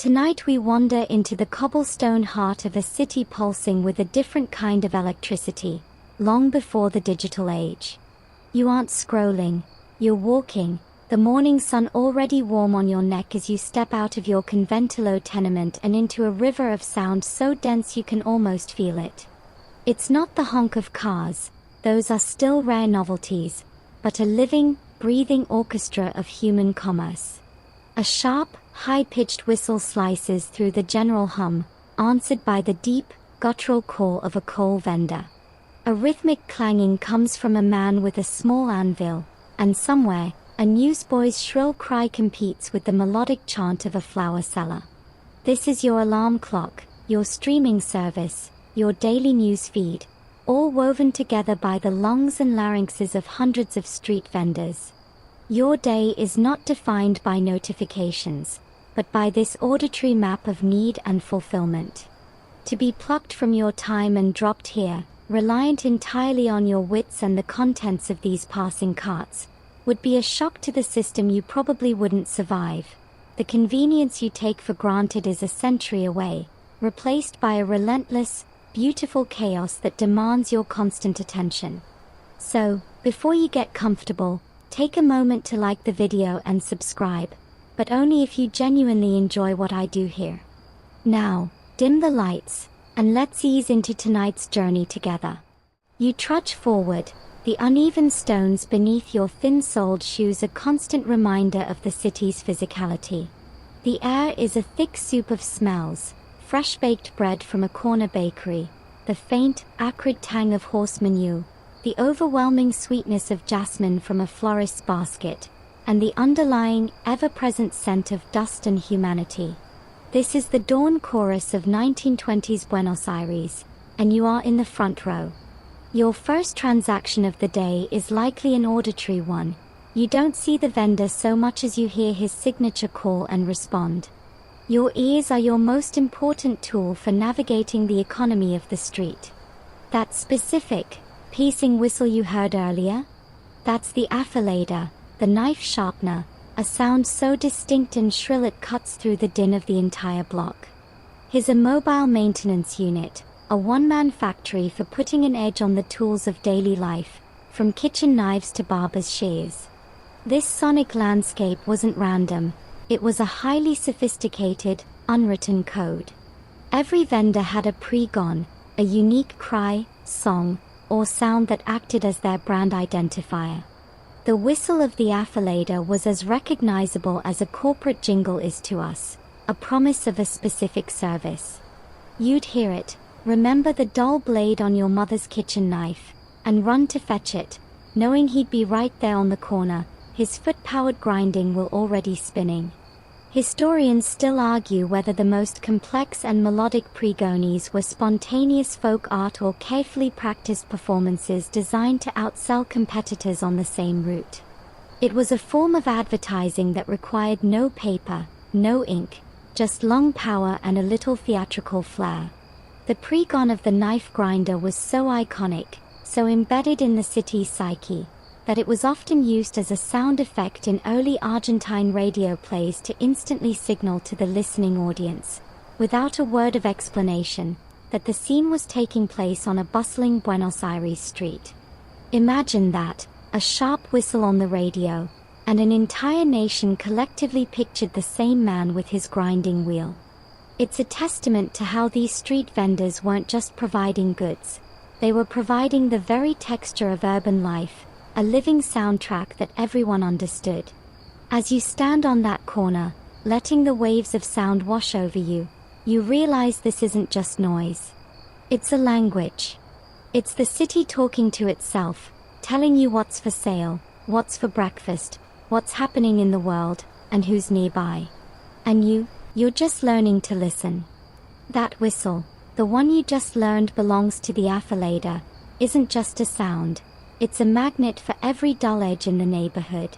Tonight we wander into the cobblestone heart of a city pulsing with a different kind of electricity, long before the digital age. You aren't scrolling, you're walking, the morning sun already warm on your neck as you step out of your conventilo tenement and into a river of sound so dense you can almost feel it. It's not the honk of cars, those are still rare novelties, but a living, breathing orchestra of human commerce. A sharp, high-pitched whistle slices through the general hum, answered by the deep, guttural call of a coal vendor. A rhythmic clanging comes from a man with a small anvil, and somewhere, a newsboy's shrill cry competes with the melodic chant of a flower seller. This is your alarm clock, your streaming service, your daily news feed, all woven together by the lungs and larynxes of hundreds of street vendors. Your day is not defined by notifications, but by this auditory map of need and fulfillment. To be plucked from your time and dropped here, reliant entirely on your wits and the contents of these passing carts, would be a shock to the system you probably wouldn't survive. The convenience you take for granted is a century away, replaced by a relentless, beautiful chaos that demands your constant attention. So, before you get comfortable, take a moment to like the video and subscribe, but only if you genuinely enjoy what I do here. Now, dim the lights, and let's ease into tonight's journey together. You trudge forward, the uneven stones beneath your thin-soled shoes a constant reminder of the city's physicality. The air is a thick soup of smells, fresh-baked bread from a corner bakery, the faint, acrid tang of horse manure, the overwhelming sweetness of jasmine from a florist's basket, and the underlying, ever-present scent of dust and humanity. This is the dawn chorus of 1920s Buenos Aires, and you are in the front row. Your first transaction of the day is likely an auditory one. You don't see the vendor so much as you hear his signature call and respond. Your ears are your most important tool for navigating the economy of the street. That specific, piercing whistle you heard earlier? That's the affilader, the knife sharpener, a sound so distinct and shrill it cuts through the din of the entire block. He's a mobile maintenance unit, a one-man factory for putting an edge on the tools of daily life, from kitchen knives to barber's shears. This sonic landscape wasn't random, it was a highly sophisticated, unwritten code. Every vendor had a pregone, a unique cry, song, or sound that acted as their brand identifier. The whistle of the affilader was as recognizable as a corporate jingle is to us, a promise of a specific service. You'd hear it, remember the dull blade on your mother's kitchen knife, and run to fetch it, knowing he'd be right there on the corner, his foot-powered grinding wheel already spinning. Historians still argue whether the most complex and melodic pregones were spontaneous folk art or carefully practiced performances designed to outsell competitors on the same route. It was a form of advertising that required no paper, no ink, just lung power and a little theatrical flair. The pregone of the knife grinder was so iconic, so embedded in the city's psyche, that it was often used as a sound effect in early Argentine radio plays to instantly signal to the listening audience, without a word of explanation, that the scene was taking place on a bustling Buenos Aires street. Imagine that, a sharp whistle on the radio, and an entire nation collectively pictured the same man with his grinding wheel. It's a testament to how these street vendors weren't just providing goods, they were providing the very texture of urban life, a living soundtrack that everyone understood. As you stand on that corner, letting the waves of sound wash over you, you realize this isn't just noise. It's a language. It's the city talking to itself, telling you what's for sale, what's for breakfast, what's happening in the world, and who's nearby. And you're just learning to listen. That whistle, the one you just learned belongs to the affilader, isn't just a sound. It's a magnet for every dull edge in the neighborhood.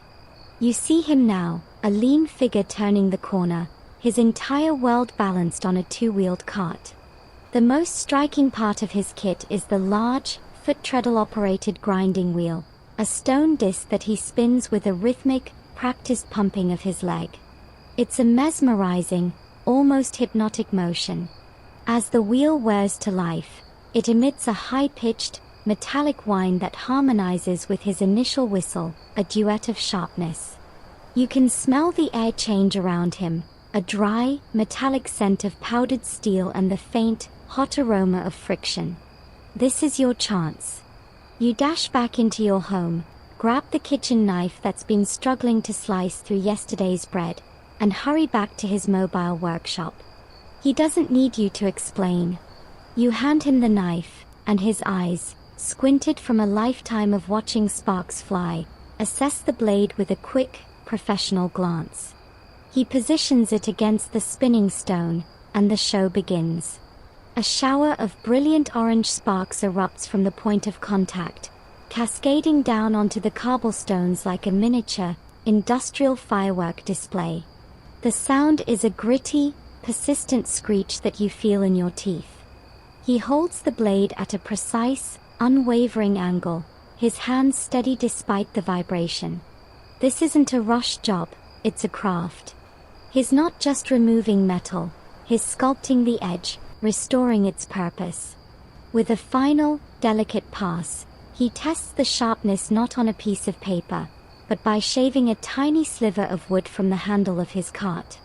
You see him now, a lean figure turning the corner, his entire world balanced on a two-wheeled cart. The most striking part of his kit is the large, foot-treadle-operated grinding wheel, a stone disc that he spins with a rhythmic, practiced pumping of his leg. It's a mesmerizing, almost hypnotic motion. As the wheel wears to life, it emits a high-pitched, metallic whine that harmonizes with his initial whistle, a duet of sharpness. You can smell the air change around him, a dry, metallic scent of powdered steel and the faint, hot aroma of friction. This is your chance. You dash back into your home, grab the kitchen knife that's been struggling to slice through yesterday's bread, and hurry back to his mobile workshop. He doesn't need you to explain. You hand him the knife, and his eyes, squinted from a lifetime of watching sparks fly, assess the blade with a quick, professional glance. He positions it against the spinning stone, and the show begins. A shower of brilliant orange sparks erupts from the point of contact, cascading down onto the cobblestones like a miniature, industrial firework display. The sound is a gritty, persistent screech that you feel in your teeth. He holds the blade at a precise, unwavering angle, his hands steady despite the vibration. This isn't a rush job, it's a craft. He's not just removing metal, he's sculpting the edge, restoring its purpose. With a final, delicate pass, he tests the sharpness not on a piece of paper, but by shaving a tiny sliver of wood from the handle of his cart.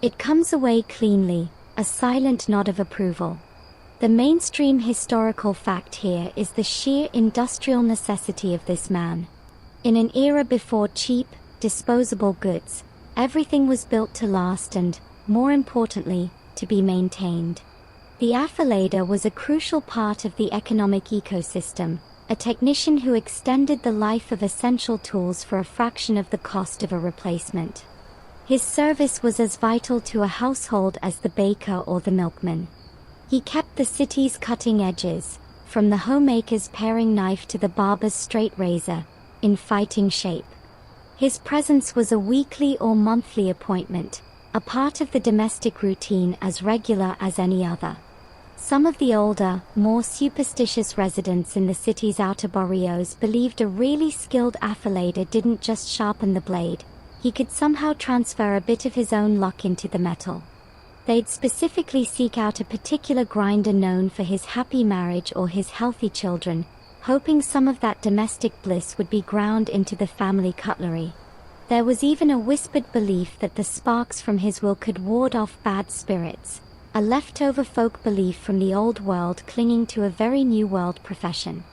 It comes away cleanly, a silent nod of approval. The mainstream historical fact here is the sheer industrial necessity of this man. In an era before cheap, disposable goods, everything was built to last and, more importantly, to be maintained. The affilader was a crucial part of the economic ecosystem, a technician who extended the life of essential tools for a fraction of the cost of a replacement. His service was as vital to a household as the baker or the milkman. He kept the city's cutting edges, from the homemaker's paring knife to the barber's straight razor, in fighting shape. His presence was a weekly or monthly appointment, a part of the domestic routine as regular as any other. Some of the older, more superstitious residents in the city's outer barrios believed a really skilled affilader didn't just sharpen the blade, he could somehow transfer a bit of his own luck into the metal. They'd specifically seek out a particular grinder known for his happy marriage or his healthy children, hoping some of that domestic bliss would be ground into the family cutlery. There was even a whispered belief that the sparks from his will could ward off bad spirits, a leftover folk belief from the old world clinging to a very new world profession.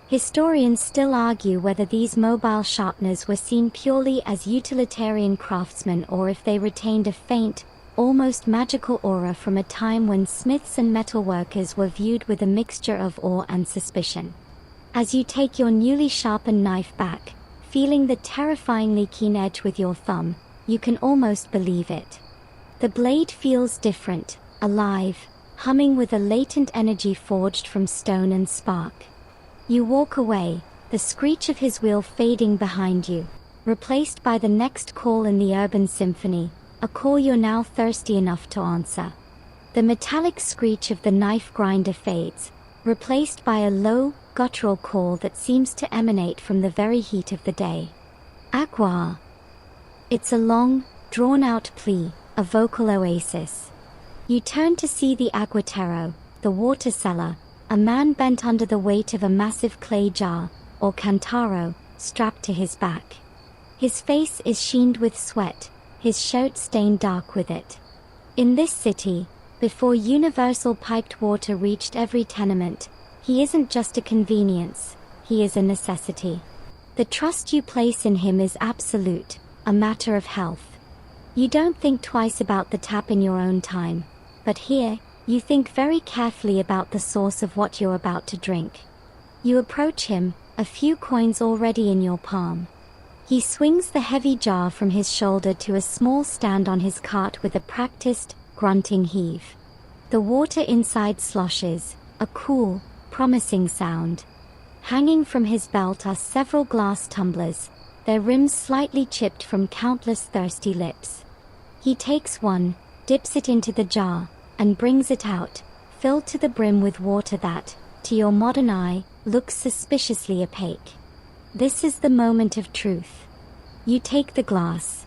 Historians still argue whether these mobile sharpeners were seen purely as utilitarian craftsmen or if they retained a faint, almost magical aura from a time when smiths and metalworkers were viewed with a mixture of awe and suspicion. As you take your newly sharpened knife back, feeling the terrifyingly keen edge with your thumb, you can almost believe it. The blade feels different, alive, humming with a latent energy forged from stone and spark. You walk away, the screech of his wheel fading behind you, replaced by the next call in the urban symphony, a call you're now thirsty enough to answer. The metallic screech of the knife grinder fades, replaced by a low, guttural call that seems to emanate from the very heat of the day. Agua! It's a long, drawn-out plea, a vocal oasis. You turn to see the aguatero, the water seller, a man bent under the weight of a massive clay jar, or cantaro, strapped to his back. His face is sheened with sweat, his shirt stained dark with it. In this city, before universal piped water reached every tenement, he isn't just a convenience, he is a necessity. The trust you place in him is absolute, a matter of health. You don't think twice about the tap in your own time, but here, you think very carefully about the source of what you're about to drink. You approach him, a few coins already in your palm. He swings the heavy jar from his shoulder to a small stand on his cart with a practiced, grunting heave. The water inside sloshes, a cool, promising sound. Hanging from his belt are several glass tumblers, their rims slightly chipped from countless thirsty lips. He takes one, dips it into the jar, and brings it out, filled to the brim with water that, to your modern eye, looks suspiciously opaque. This is the moment of truth. You take the glass.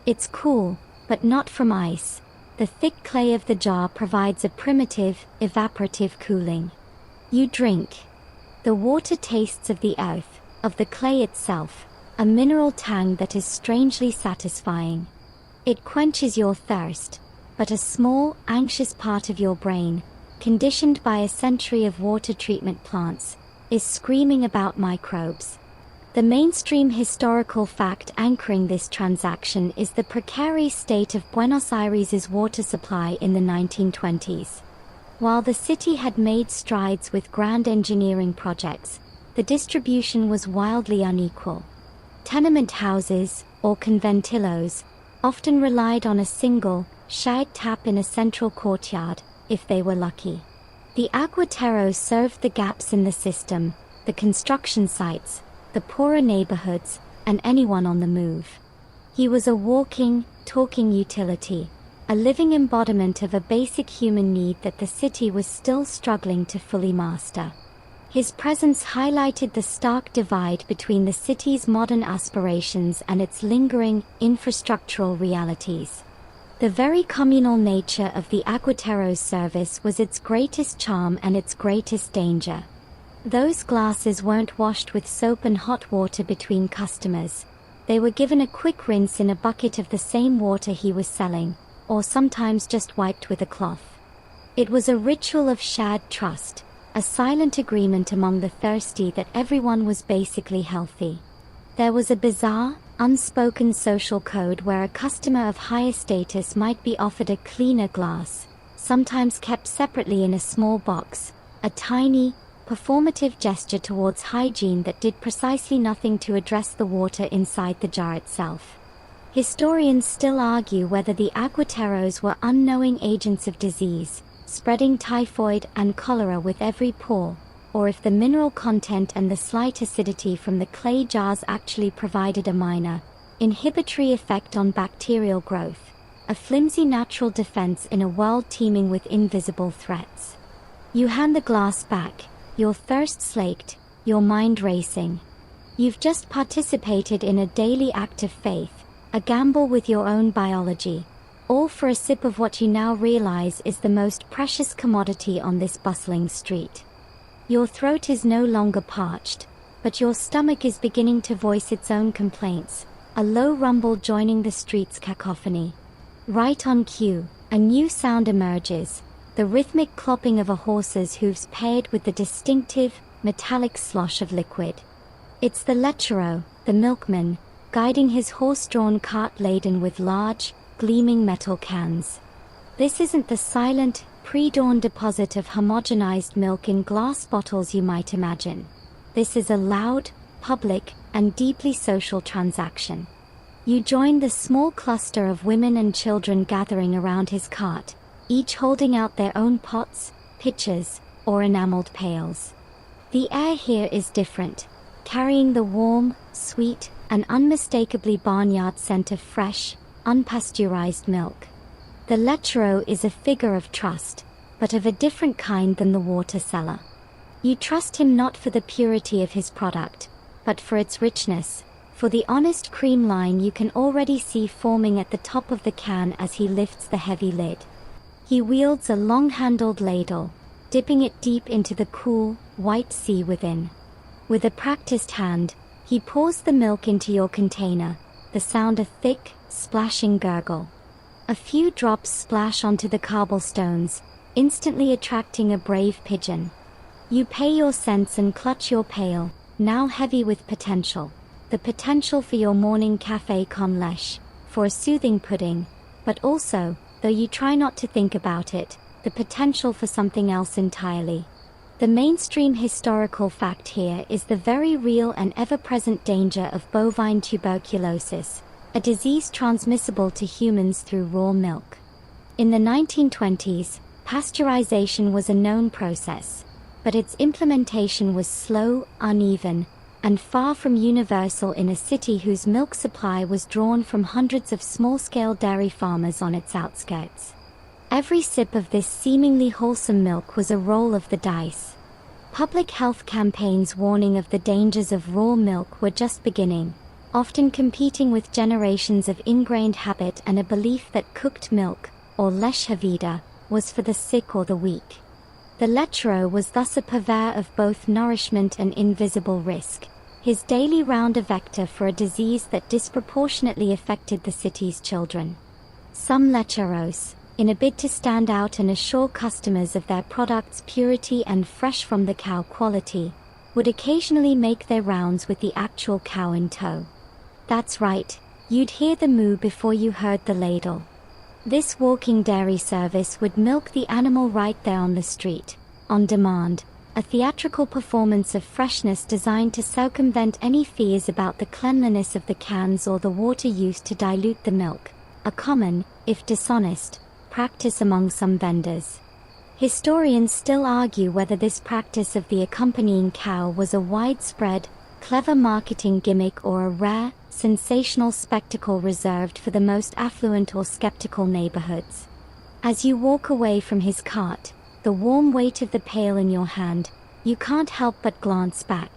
It's cool, but not from ice. The thick clay of the jar provides a primitive, evaporative cooling. You drink. The water tastes of the earth, of the clay itself, a mineral tang that is strangely satisfying. It quenches your thirst, but a small, anxious part of your brain, conditioned by a century of water treatment plants, is screaming about microbes. The mainstream historical fact anchoring this transaction is the precarious state of Buenos Aires's water supply in the 1920s. While the city had made strides with grand engineering projects, the distribution was wildly unequal. Tenement houses, or conventillos, often relied on a single, shared tap in a central courtyard, if they were lucky. The aguateros served the gaps in the system, the construction sites, the poorer neighborhoods, and anyone on the move. He was a walking, talking utility, a living embodiment of a basic human need that the city was still struggling to fully master. His presence highlighted the stark divide between the city's modern aspirations and its lingering, infrastructural realities. The very communal nature of the aguateros' service was its greatest charm and its greatest danger. Those glasses weren't washed with soap and hot water between customers. They were given a quick rinse in a bucket of the same water he was selling, or sometimes just wiped with a cloth. It was a ritual of shared trust, a silent agreement among the thirsty that everyone was basically healthy. There was a bizarre, unspoken social code where a customer of higher status might be offered a cleaner glass, sometimes kept separately in a small box, a tiny, performative gesture towards hygiene that did precisely nothing to address the water inside the jar itself. Historians still argue whether the aguateros were unknowing agents of disease, spreading typhoid and cholera with every pour, or if the mineral content and the slight acidity from the clay jars actually provided a minor, inhibitory effect on bacterial growth, a flimsy natural defense in a world teeming with invisible threats. You hand the glass back, your thirst slaked, your mind racing. You've just participated in a daily act of faith, a gamble with your own biology, all for a sip of what you now realize is the most precious commodity on this bustling street. Your throat is no longer parched, but your stomach is beginning to voice its own complaints, a low rumble joining the street's cacophony. Right on cue, a new sound emerges, the rhythmic clopping of a horse's hooves paired with the distinctive, metallic slosh of liquid. It's the lechero, the milkman, guiding his horse-drawn cart laden with large, gleaming metal cans. This isn't the silent, pre-dawn deposit of homogenized milk in glass bottles you might imagine. This is a loud, public, and deeply social transaction. You join the small cluster of women and children gathering around his cart, each holding out their own pots, pitchers, or enameled pails. The air here is different, carrying the warm, sweet, and unmistakably barnyard scent of fresh, unpasteurized milk. The lechero is a figure of trust, but of a different kind than the water seller. You trust him not for the purity of his product, but for its richness, for the honest cream line you can already see forming at the top of the can as he lifts the heavy lid. He wields a long-handled ladle, dipping it deep into the cool, white sea within. With a practiced hand, he pours the milk into your container, the sound a thick, splashing gurgle. A few drops splash onto the cobblestones, instantly attracting a brave pigeon. You pay your cents and clutch your pail, now heavy with potential. The potential for your morning café con leche, for a soothing pudding, but also, though you try not to think about it, the potential for something else entirely. The mainstream historical fact here is the very real and ever-present danger of bovine tuberculosis, a disease transmissible to humans through raw milk. In the 1920s, pasteurization was a known process, but its implementation was slow, uneven, and far from universal in a city whose milk supply was drawn from hundreds of small-scale dairy farmers on its outskirts. Every sip of this seemingly wholesome milk was a roll of the dice. Public health campaigns warning of the dangers of raw milk were just beginning, often competing with generations of ingrained habit and a belief that cooked milk, or leche vida, was for the sick or the weak. The lechero was thus a purveyor of both nourishment and invisible risk, his daily round a vector for a disease that disproportionately affected the city's children. Some lecheros, in a bid to stand out and assure customers of their product's purity and fresh from the cow quality, would occasionally make their rounds with the actual cow in tow. That's right, you'd hear the moo before you heard the ladle. This walking dairy service would milk the animal right there on the street, on demand, a theatrical performance of freshness designed to circumvent any fears about the cleanliness of the cans or the water used to dilute the milk, a common, if dishonest, practice among some vendors. Historians still argue whether this practice of the accompanying cow was a widespread, clever marketing gimmick or a rare, sensational spectacle reserved for the most affluent or skeptical neighborhoods. As you walk away from his cart, the warm weight of the pail in your hand, you can't help but glance back.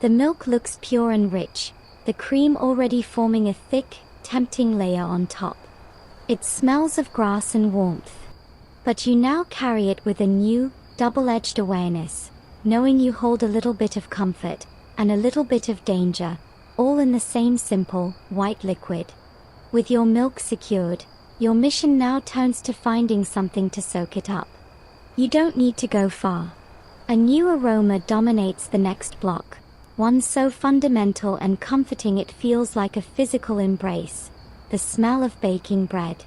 The milk looks pure and rich, the cream already forming a thick, tempting layer on top. It smells of grass and warmth. But you now carry it with a new, double-edged awareness, knowing you hold a little bit of comfort, and a little bit of danger, all in the same simple, white liquid. With your milk secured, your mission now turns to finding something to soak it up. You don't need to go far. A new aroma dominates the next block, one so fundamental and comforting it feels like a physical embrace, the smell of baking bread.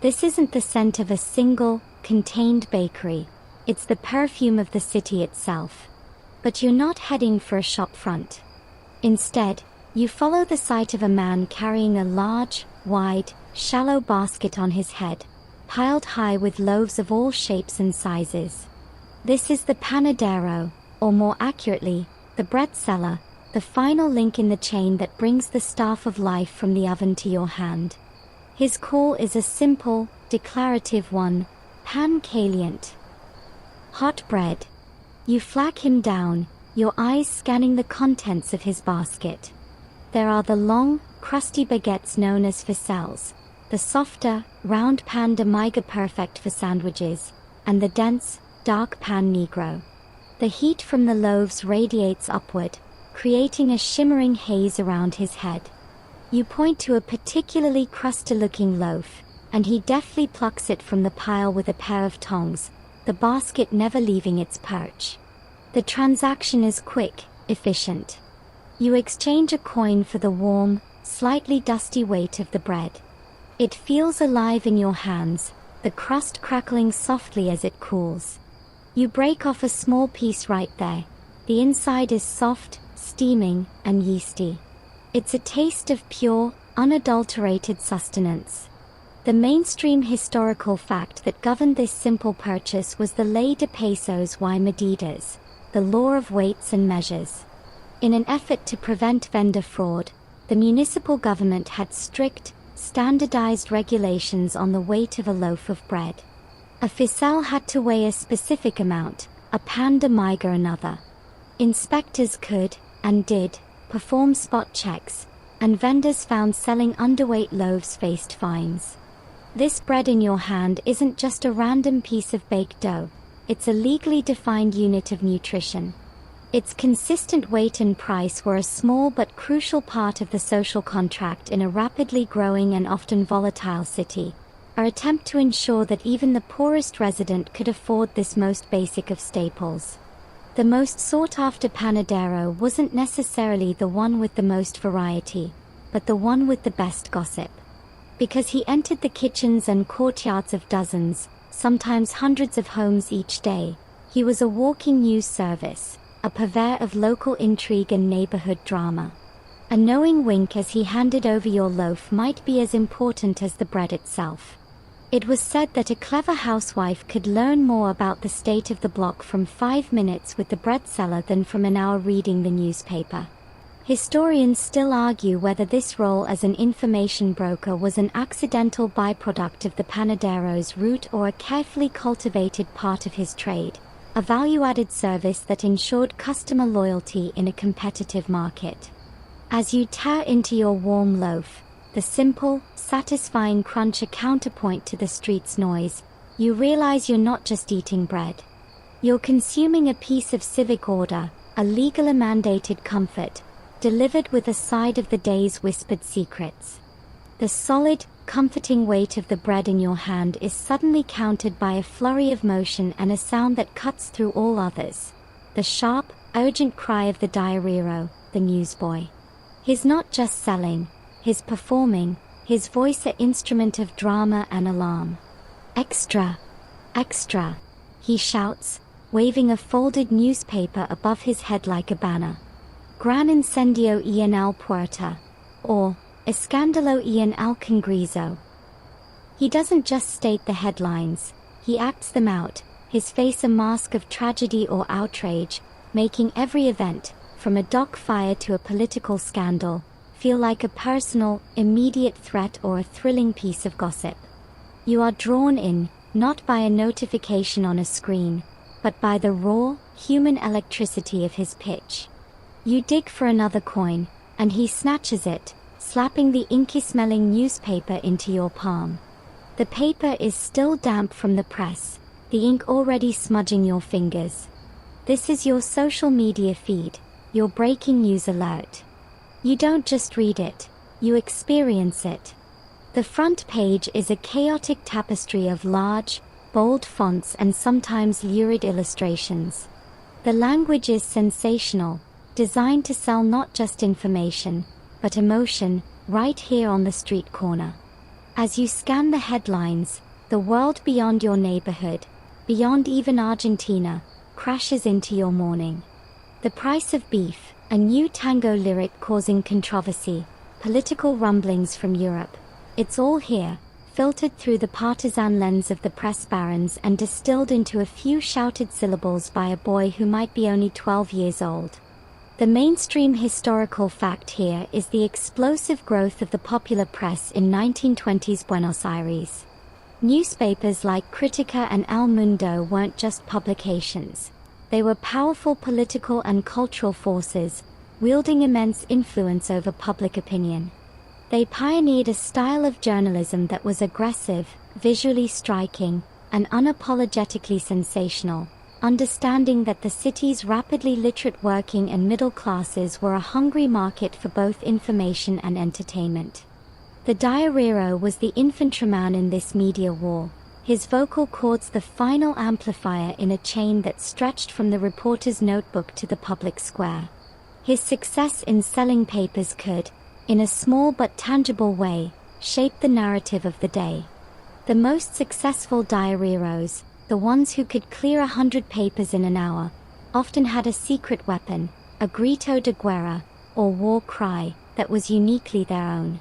This isn't the scent of a single, contained bakery, it's the perfume of the city itself. But you're not heading for a shop front. Instead, you follow the sight of a man carrying a large, wide, shallow basket on his head, piled high with loaves of all shapes and sizes. This is the panadero, or more accurately, the bread seller, the final link in the chain that brings the staff of life from the oven to your hand. His call is a simple, declarative one, pan caliente. Hot bread. You flag him down, your eyes scanning the contents of his basket. There are the long, crusty baguettes known as ficelles, the softer, round pan de miga perfect for sandwiches, and the dense, dark pan negro. The heat from the loaves radiates upward, creating a shimmering haze around his head. You point to a particularly crusty-looking loaf, and he deftly plucks it from the pile with a pair of tongs, the basket never leaving its perch. The transaction is quick, efficient. You exchange a coin for the warm, slightly dusty weight of the bread. It feels alive in your hands, the crust crackling softly as it cools. You break off a small piece right there. The inside is soft, steaming, and yeasty. It's a taste of pure, unadulterated sustenance. The mainstream historical fact that governed this simple purchase was the Ley de Pesos y Medidas, the law of weights and measures. In an effort to prevent vendor fraud, the municipal government had strict, standardized regulations on the weight of a loaf of bread. A ficelle had to weigh a specific amount, a pan de miga another. Inspectors could, and did, perform spot checks, and vendors found selling underweight loaves faced fines. This bread in your hand isn't just a random piece of baked dough, it's a legally defined unit of nutrition. Its consistent weight and price were a small but crucial part of the social contract in a rapidly growing and often volatile city, our attempt to ensure that even the poorest resident could afford this most basic of staples. The most sought-after panadero wasn't necessarily the one with the most variety, but the one with the best gossip. Because he entered the kitchens and courtyards of dozens, sometimes hundreds of homes each day, he was a walking news service, a purveyor of local intrigue and neighborhood drama. A knowing wink as he handed over your loaf might be as important as the bread itself. It was said that a clever housewife could learn more about the state of the block from 5 minutes with the bread seller than from an hour reading the newspaper. Historians still argue whether this role as an information broker was an accidental byproduct of the panadero's route or a carefully cultivated part of his trade, a value-added service that ensured customer loyalty in a competitive market. As you tear into your warm loaf, the simple, satisfying crunch a counterpoint to the street's noise, you realize you're not just eating bread. You're consuming a piece of civic order, a legally mandated comfort, delivered with a side of the day's whispered secrets. The solid, comforting weight of the bread in your hand is suddenly countered by a flurry of motion and a sound that cuts through all others. The sharp, urgent cry of the diarrhero, the newsboy. He's not just selling, he's performing, his voice an instrument of drama and alarm. Extra! Extra! He shouts, waving a folded newspaper above his head like a banner. Gran incendio en el puerta, or Escándalo en el Congreso. He doesn't just state the headlines, he acts them out, his face a mask of tragedy or outrage, making every event, from a dock fire to a political scandal, feel like a personal, immediate threat or a thrilling piece of gossip. You are drawn in, not by a notification on a screen, but by the raw, human electricity of his pitch. You dig for another coin, and he snatches it, slapping the inky-smelling newspaper into your palm. The paper is still damp from the press, the ink already smudging your fingers. This is your social media feed, your breaking news alert. You don't just read it, you experience it. The front page is a chaotic tapestry of large, bold fonts and sometimes lurid illustrations. The language is sensational, designed to sell not just information, but emotion, right here on the street corner. As you scan the headlines, the world beyond your neighborhood, beyond even Argentina, crashes into your morning. The price of beef, a new tango lyric causing controversy, political rumblings from Europe. It's all here, filtered through the partisan lens of the press barons and distilled into a few shouted syllables by a boy who might be only 12 years old. The mainstream historical fact here is the explosive growth of the popular press in 1920s Buenos Aires. Newspapers like Critica and El Mundo weren't just publications. They were powerful political and cultural forces, wielding immense influence over public opinion. They pioneered a style of journalism that was aggressive, visually striking, and unapologetically sensational, understanding that the city's rapidly literate working and middle classes were a hungry market for both information and entertainment. The diarrhero was the infantryman in this media war, his vocal cords the final amplifier in a chain that stretched from the reporter's notebook to the public square. His success in selling papers could, in a small but tangible way, shape the narrative of the day. The most successful diarrheros, the ones who could clear 100 papers in an hour, often had a secret weapon, a grito de guerra, or war cry, that was uniquely their own.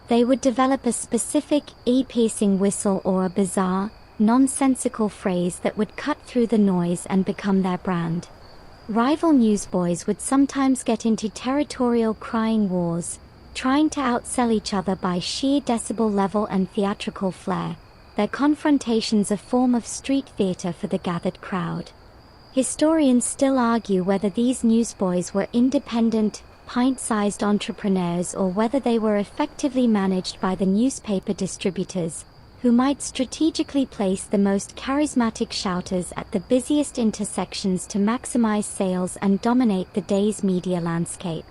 They would develop a specific, ear-piercing whistle or a bizarre, nonsensical phrase that would cut through the noise and become their brand. Rival newsboys would sometimes get into territorial crying wars, trying to outsell each other by sheer decibel level and theatrical flair, their confrontations a form of street theater for the gathered crowd. Historians still argue whether these newsboys were independent, pint-sized entrepreneurs or whether they were effectively managed by the newspaper distributors, who might strategically place the most charismatic shouters at the busiest intersections to maximize sales and dominate the day's media landscape.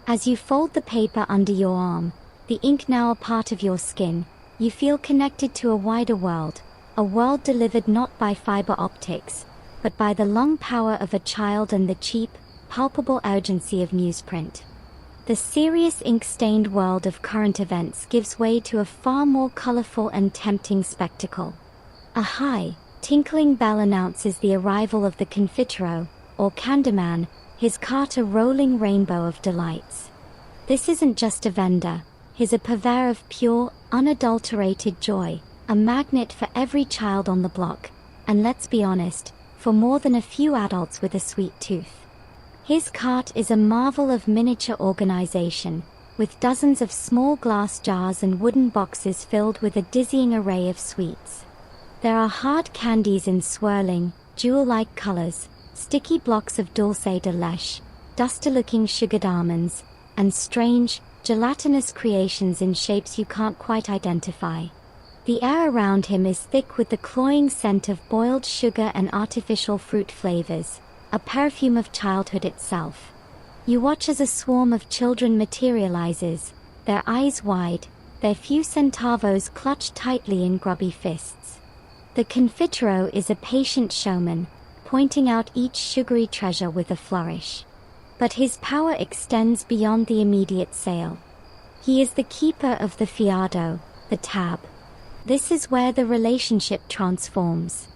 As you fold the paper under your arm, the ink now a part of your skin, you feel connected to a wider world, a world delivered not by fiber optics, but by the lung power of a child and the cheap, palpable urgency of newsprint. The serious ink-stained world of current events gives way to a far more colorful and tempting spectacle. A high, tinkling bell announces the arrival of the confitero, or candyman, his cart a rolling rainbow of delights. This isn't just a vendor, he's a purveyor of pure, unadulterated joy, a magnet for every child on the block, and let's be honest, for more than a few adults with a sweet tooth. His cart is a marvel of miniature organization, with dozens of small glass jars and wooden boxes filled with a dizzying array of sweets. There are hard candies in swirling, jewel-like colors, sticky blocks of dulce de leche, dusty-looking sugared almonds, and strange, gelatinous creations in shapes you can't quite identify. The air around him is thick with the cloying scent of boiled sugar and artificial fruit flavors, a perfume of childhood itself. You watch as a swarm of children materializes, their eyes wide, their few centavos clutched tightly in grubby fists. The confitero is a patient showman, pointing out each sugary treasure with a flourish. But his power extends beyond the immediate sale. He is the keeper of the fiado, the tab. This is where the relationship transforms.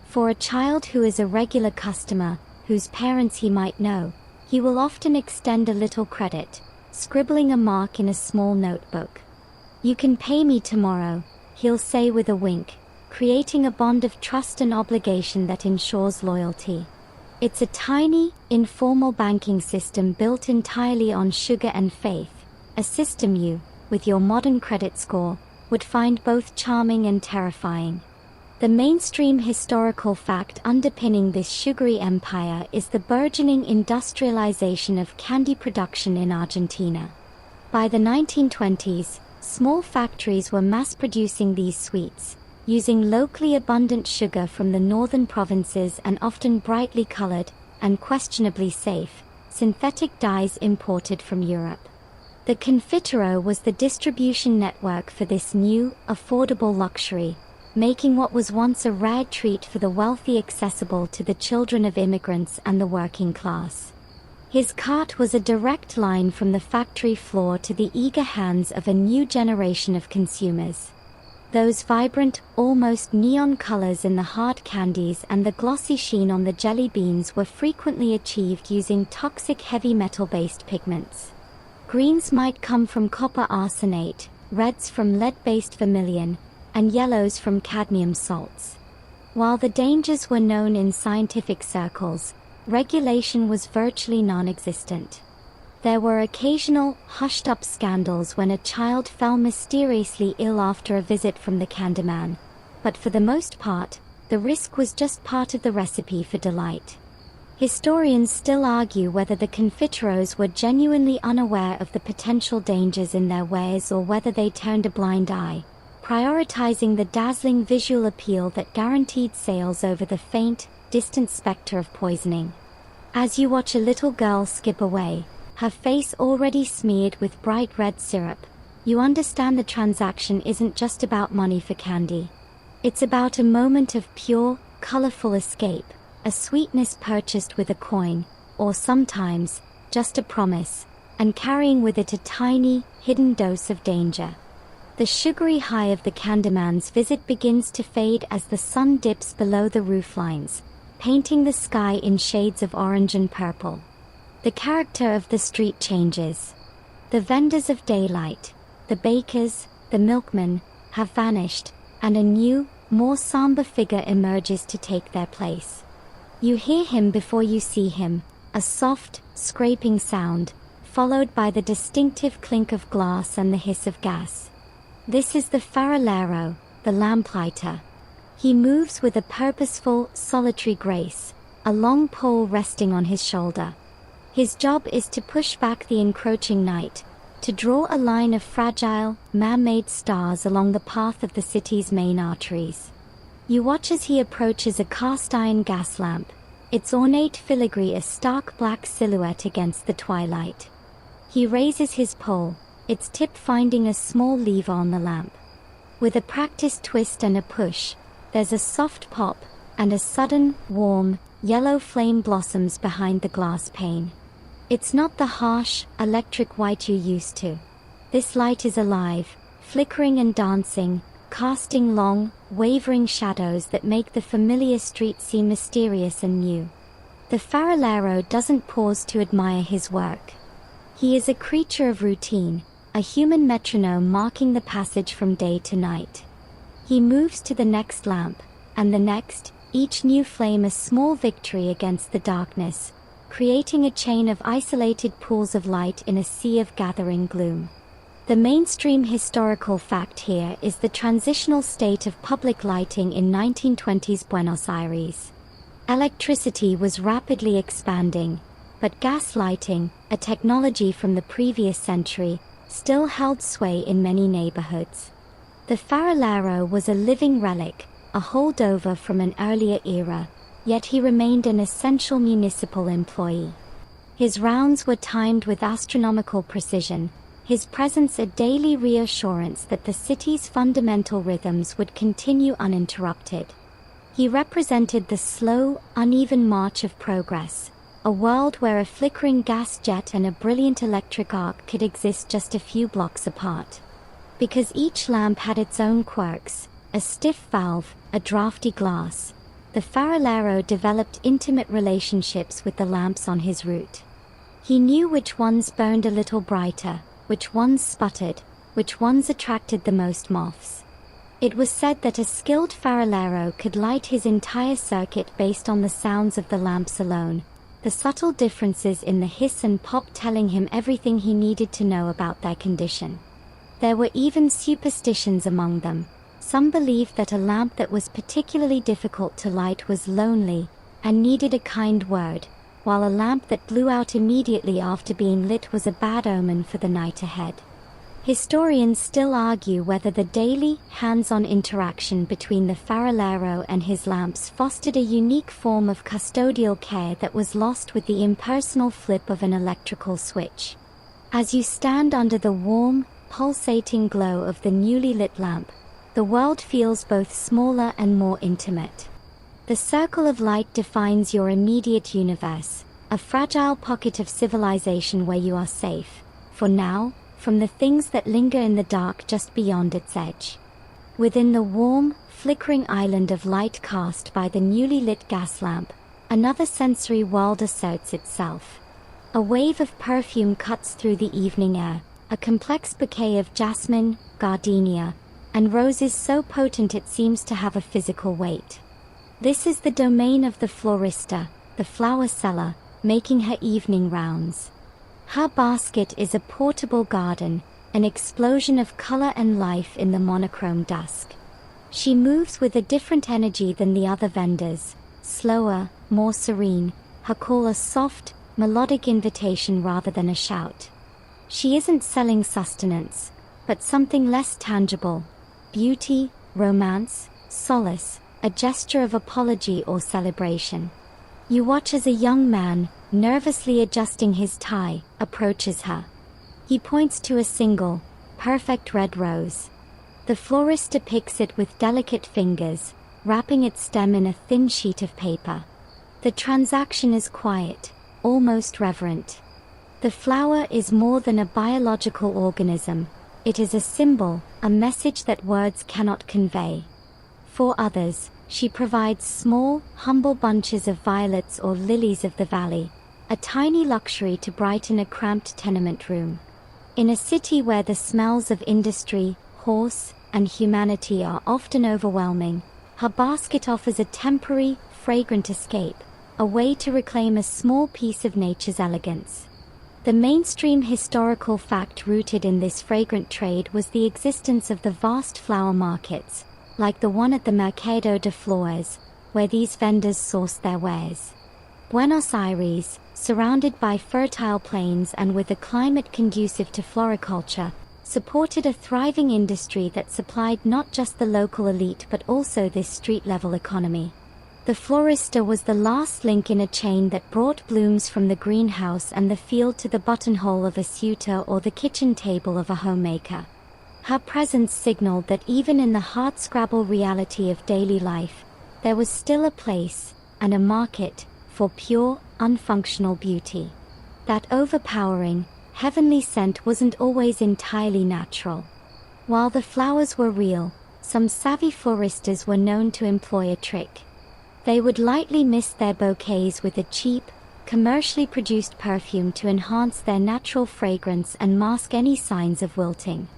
For a child who is a regular customer, whose parents he might know, he will often extend a little credit, scribbling a mark in a small notebook. "You can pay me tomorrow," he'll say with a wink, creating a bond of trust and obligation that ensures loyalty. It's a tiny, informal banking system built entirely on sugar and faith, a system you, with your modern credit score, would find both charming and terrifying. The mainstream historical fact underpinning this sugary empire is the burgeoning industrialization of candy production in Argentina. By the 1920s, small factories were mass-producing these sweets, using locally abundant sugar from the northern provinces and often brightly colored, and questionably safe, synthetic dyes imported from Europe. The confitero was the distribution network for this new, affordable luxury, making what was once a rare treat for the wealthy accessible to the children of immigrants and the working class. His cart was a direct line from the factory floor to the eager hands of a new generation of consumers. Those vibrant, almost neon colors in the hard candies and the glossy sheen on the jelly beans were frequently achieved using toxic heavy metal-based pigments. Greens might come from copper arsenate, reds from lead-based vermilion, and yellows from cadmium salts. While the dangers were known in scientific circles, regulation was virtually non-existent. There were occasional, hushed-up scandals when a child fell mysteriously ill after a visit from the candyman, but for the most part, the risk was just part of the recipe for delight. Historians still argue whether the confiteros were genuinely unaware of the potential dangers in their wares or whether they turned a blind eye, prioritizing the dazzling visual appeal that guaranteed sales over the faint, distant specter of poisoning. As you watch a little girl skip away, her face already smeared with bright red syrup, you understand the transaction isn't just about money for candy. It's about a moment of pure, colorful escape, a sweetness purchased with a coin, or sometimes, just a promise, and carrying with it a tiny, hidden dose of danger. The sugary high of the candyman's visit begins to fade as the sun dips below the rooflines, painting the sky in shades of orange and purple. The character of the street changes. The vendors of daylight, the bakers, the milkmen, have vanished, and a new, more somber figure emerges to take their place. You hear him before you see him, a soft, scraping sound, followed by the distinctive clink of glass and the hiss of gas. This is the farolero, the lamplighter. He moves with a purposeful, solitary grace, a long pole resting on his shoulder. His job is to push back the encroaching night, to draw a line of fragile, man-made stars along the path of the city's main arteries. You watch as he approaches a cast-iron gas lamp, its ornate filigree a stark black silhouette against the twilight. He raises his pole, its tip finding a small lever on the lamp. With a practiced twist and a push, there's a soft pop, and a sudden, warm, yellow flame blossoms behind the glass pane. It's not the harsh, electric white you're used to. This light is alive, flickering and dancing, casting long, wavering shadows that make the familiar street seem mysterious and new. The farolero doesn't pause to admire his work. He is a creature of routine, a human metronome marking the passage from day to night. He moves to the next lamp, and the next, each new flame a small victory against the darkness, creating a chain of isolated pools of light in a sea of gathering gloom. The mainstream historical fact here is the transitional state of public lighting in 1920s Buenos Aires. Electricity was rapidly expanding, but gas lighting, a technology from the previous century, still held sway in many neighborhoods. The farolero was a living relic, a holdover from an earlier era, yet he remained an essential municipal employee. His rounds were timed with astronomical precision, his presence a daily reassurance that the city's fundamental rhythms would continue uninterrupted. He represented the slow, uneven march of progress, a world where a flickering gas jet and a brilliant electric arc could exist just a few blocks apart. Because each lamp had its own quirks, a stiff valve, a drafty glass, the farolero developed intimate relationships with the lamps on his route. He knew which ones burned a little brighter, which ones sputtered, which ones attracted the most moths. It was said that a skilled farolero could light his entire circuit based on the sounds of the lamps alone, the subtle differences in the hiss and pop telling him everything he needed to know about their condition. There were even superstitions among them. Some believed that a lamp that was particularly difficult to light was lonely and needed a kind word, while a lamp that blew out immediately after being lit was a bad omen for the night ahead. Historians still argue whether the daily, hands-on interaction between the farolero and his lamps fostered a unique form of custodial care that was lost with the impersonal flip of an electrical switch. As you stand under the warm, pulsating glow of the newly lit lamp, the world feels both smaller and more intimate. The circle of light defines your immediate universe, a fragile pocket of civilization where you are safe, for now, from the things that linger in the dark just beyond its edge. Within the warm, flickering island of light cast by the newly lit gas lamp, another sensory world asserts itself. A wave of perfume cuts through the evening air, a complex bouquet of jasmine, gardenia, and roses so potent it seems to have a physical weight. This is the domain of the florista, the flower seller, making her evening rounds. Her basket is a portable garden, an explosion of color and life in the monochrome dusk. She moves with a different energy than the other vendors, slower, more serene, her call a soft, melodic invitation rather than a shout. She isn't selling sustenance, but something less tangible. Beauty, romance, solace, a gesture of apology or celebration. You watch as a young man, nervously adjusting his tie, approaches her. He points to a single, perfect red rose. The florista picks it with delicate fingers, wrapping its stem in a thin sheet of paper. The transaction is quiet, almost reverent. The flower is more than a biological organism. It is a symbol, a message that words cannot convey. For others, she provides small, humble bunches of violets or lilies of the valley, a tiny luxury to brighten a cramped tenement room. In a city where the smells of industry, horse, and humanity are often overwhelming, her basket offers a temporary, fragrant escape, a way to reclaim a small piece of nature's elegance. The mainstream historical fact rooted in this fragrant trade was the existence of the vast flower markets, like the one at the Mercado de Flores, where these vendors sourced their wares. Buenos Aires, surrounded by fertile plains and with a climate conducive to floriculture, supported a thriving industry that supplied not just the local elite but also this street-level economy. The florista was the last link in a chain that brought blooms from the greenhouse and the field to the buttonhole of a suitor or the kitchen table of a homemaker. Her presence signaled that even in the hardscrabble reality of daily life, there was still a place, and a market, for pure, unfunctional beauty. That overpowering, heavenly scent wasn't always entirely natural. While the flowers were real, some savvy floristas were known to employ a trick. They would lightly mist their bouquets with a cheap, commercially produced perfume to enhance their natural fragrance and mask any signs of wilting.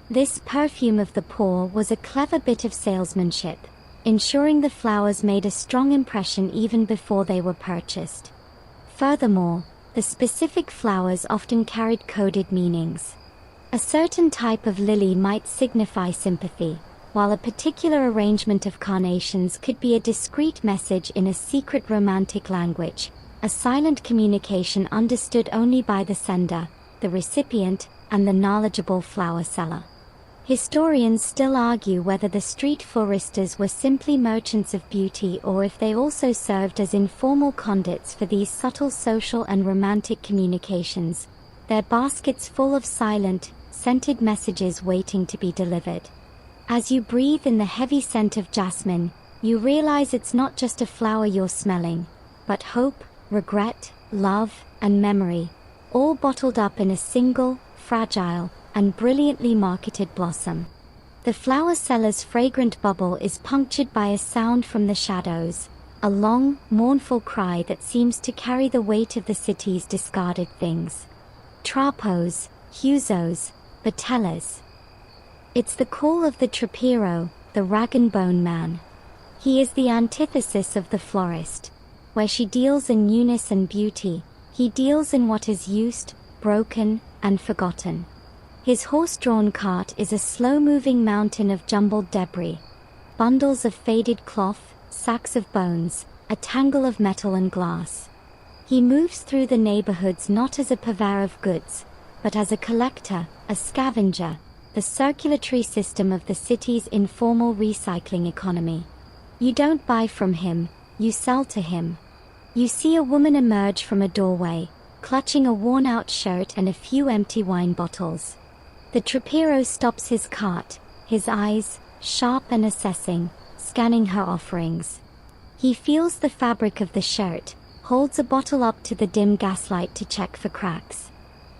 This perfume of the poor was a clever bit of salesmanship, ensuring the flowers made a strong impression even before they were purchased. Furthermore, the specific flowers often carried coded meanings. A certain type of lily might signify sympathy, while a particular arrangement of carnations could be a discreet message in a secret romantic language, a silent communication understood only by the sender, the recipient, and the knowledgeable flower seller. Historians still argue whether the street florists were simply merchants of beauty or if they also served as informal conduits for these subtle social and romantic communications, their baskets full of silent, scented messages waiting to be delivered. As you breathe in the heavy scent of jasmine, you realize it's not just a flower you're smelling, but hope, regret, love, and memory, all bottled up in a single, fragile, and brilliantly marketed blossom. The flower seller's fragrant bubble is punctured by a sound from the shadows, a long, mournful cry that seems to carry the weight of the city's discarded things. Trapos, husos, batellas. It's the call of the trapero, the rag-and-bone man. He is the antithesis of the florist. Where she deals in newness and beauty, he deals in what is used, broken, and forgotten. His horse-drawn cart is a slow-moving mountain of jumbled debris. Bundles of faded cloth, sacks of bones, a tangle of metal and glass. He moves through the neighborhoods not as a purveyor of goods, but as a collector, a scavenger, the circulatory system of the city's informal recycling economy. You don't buy from him, you sell to him. You see a woman emerge from a doorway, clutching a worn-out shirt and a few empty wine bottles. The trapero stops his cart, his eyes, sharp and assessing, scanning her offerings. He feels the fabric of the shirt, holds a bottle up to the dim gaslight to check for cracks.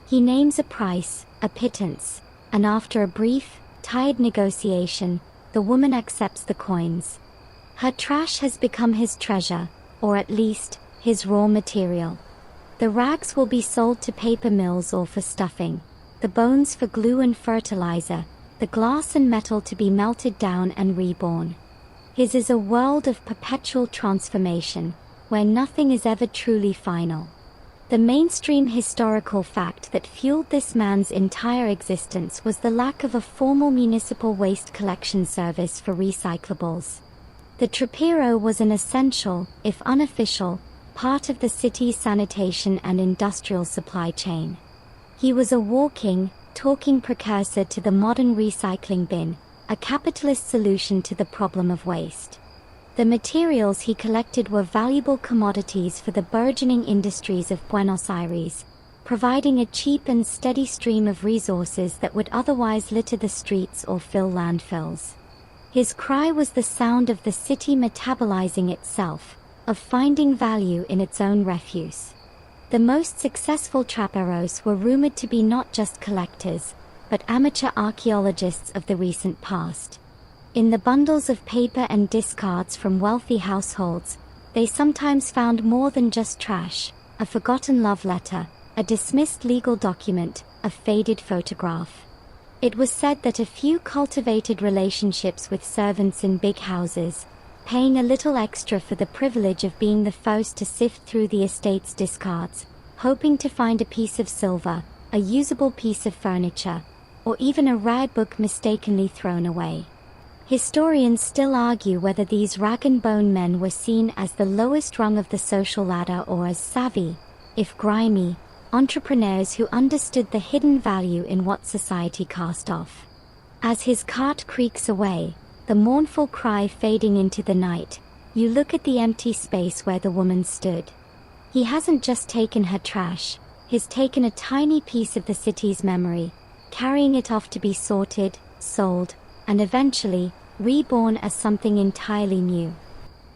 He names a price, a pittance, and after a brief, tired negotiation, the woman accepts the coins. Her trash has become his treasure, or at least, his raw material. The rags will be sold to paper mills or for stuffing, the bones for glue and fertilizer, the glass and metal to be melted down and reborn. His is a world of perpetual transformation, where nothing is ever truly final. The mainstream historical fact that fueled this man's entire existence was the lack of a formal municipal waste collection service for recyclables. The trapero was an essential, if unofficial, part of the city's sanitation and industrial supply chain. He was a walking, talking precursor to the modern recycling bin, a capitalist solution to the problem of waste. The materials he collected were valuable commodities for the burgeoning industries of Buenos Aires, providing a cheap and steady stream of resources that would otherwise litter the streets or fill landfills. His cry was the sound of the city metabolizing itself, of finding value in its own refuse. The most successful traperos were rumored to be not just collectors, but amateur archaeologists of the recent past. In the bundles of paper and discards from wealthy households, they sometimes found more than just trash, a forgotten love letter, a dismissed legal document, a faded photograph. It was said that a few cultivated relationships with servants in big houses, paying a little extra for the privilege of being the first to sift through the estate's discards, hoping to find a piece of silver, a usable piece of furniture, or even a rare book mistakenly thrown away. Historians still argue whether these rag-and-bone men were seen as the lowest rung of the social ladder or as savvy, if grimy, entrepreneurs who understood the hidden value in what society cast off. As his cart creaks away, the mournful cry fading into the night, you look at the empty space where the woman stood. He hasn't just taken her trash, he's taken a tiny piece of the city's memory, carrying it off to be sorted, sold, and eventually, reborn as something entirely new.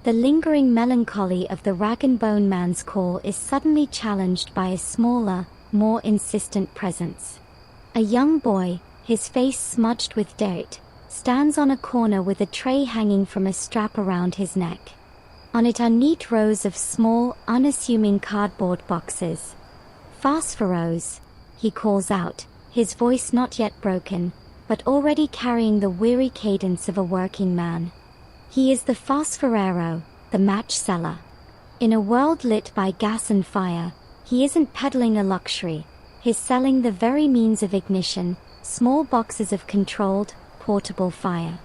The lingering melancholy of the rag-and-bone man's call is suddenly challenged by a smaller, more insistent presence. A young boy, his face smudged with dirt, stands on a corner with a tray hanging from a strap around his neck. On it are neat rows of small, unassuming cardboard boxes. "Phosphoros," he calls out, his voice not yet broken, but already carrying the weary cadence of a working man. He is the phosphorero, the match seller. In a world lit by gas and fire, he isn't peddling a luxury, he's selling the very means of ignition, small boxes of controlled, portable fire.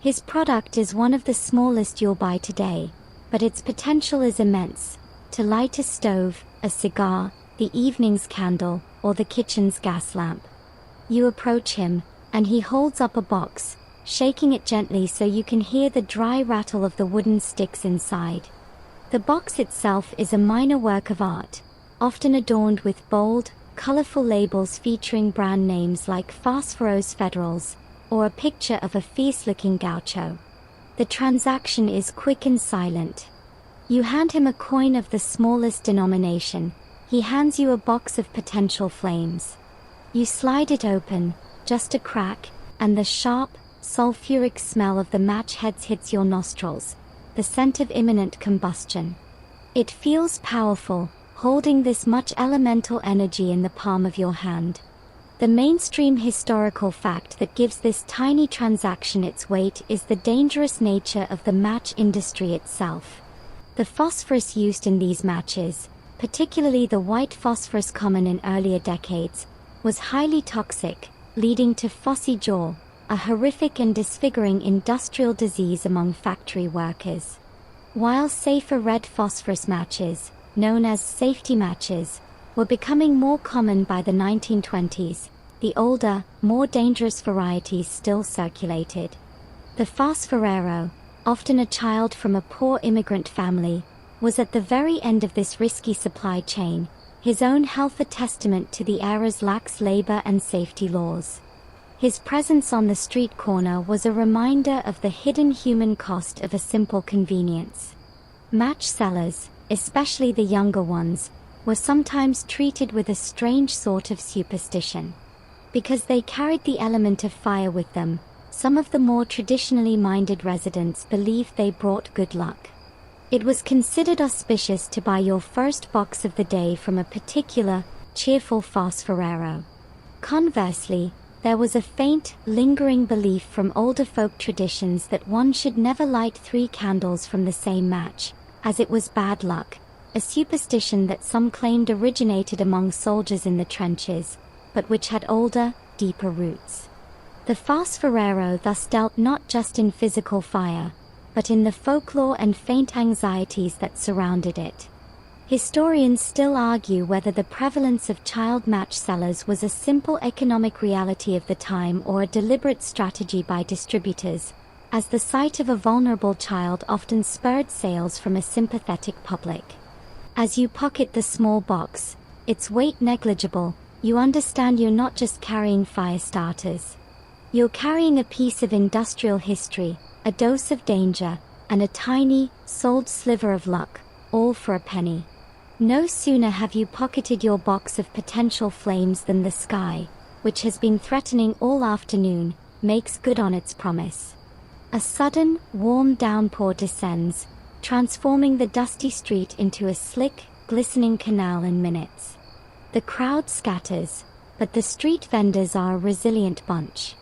His product is one of the smallest you'll buy today, but its potential is immense, to light a stove, a cigar, the evening's candle, or the kitchen's gas lamp. You approach him, and he holds up a box, shaking it gently so you can hear the dry rattle of the wooden sticks inside. The box itself is a minor work of art, often adorned with bold, colorful labels featuring brand names like Phosphorus Federals, or a picture of a fierce-looking gaucho. The transaction is quick and silent. You hand him a coin of the smallest denomination. He hands you a box of potential flames. You slide it open, just a crack, and the sharp, sulfuric smell of the match heads hits your nostrils, the scent of imminent combustion. It feels powerful, holding this much elemental energy in the palm of your hand. The mainstream historical fact that gives this tiny transaction its weight is the dangerous nature of the match industry itself. The phosphorus used in these matches, particularly the white phosphorus common in earlier decades, was highly toxic, leading to phossy jaw, a horrific and disfiguring industrial disease among factory workers. While safer red phosphorus matches, known as safety matches, were becoming more common by the 1920s, the older, more dangerous varieties still circulated. The phosphorero, often a child from a poor immigrant family, was at the very end of this risky supply chain, his own health a testament to the era's lax labor and safety laws. His presence on the street corner was a reminder of the hidden human cost of a simple convenience. Match sellers, especially the younger ones, were sometimes treated with a strange sort of superstition. Because they carried the element of fire with them, some of the more traditionally minded residents believed they brought good luck. It was considered auspicious to buy your first box of the day from a particular, cheerful phosphorero. Conversely, there was a faint, lingering belief from older folk traditions that one should never light 3 candles from the same match, as it was bad luck, a superstition that some claimed originated among soldiers in the trenches, but which had older, deeper roots. The phosphorero thus dealt not just in physical fire, but in the folklore and faint anxieties that surrounded it. Historians still argue whether the prevalence of child match sellers was a simple economic reality of the time or a deliberate strategy by distributors, as the sight of a vulnerable child often spurred sales from a sympathetic public. As you pocket the small box, its weight negligible, you understand you're not just carrying fire starters. You're carrying a piece of industrial history, a dose of danger, and a tiny, sold sliver of luck, all for a penny. No sooner have you pocketed your box of potential flames than the sky, which has been threatening all afternoon, makes good on its promise. A sudden, warm downpour descends, transforming the dusty street into a slick, glistening canal in minutes. The crowd scatters, but the street vendors are a resilient bunch.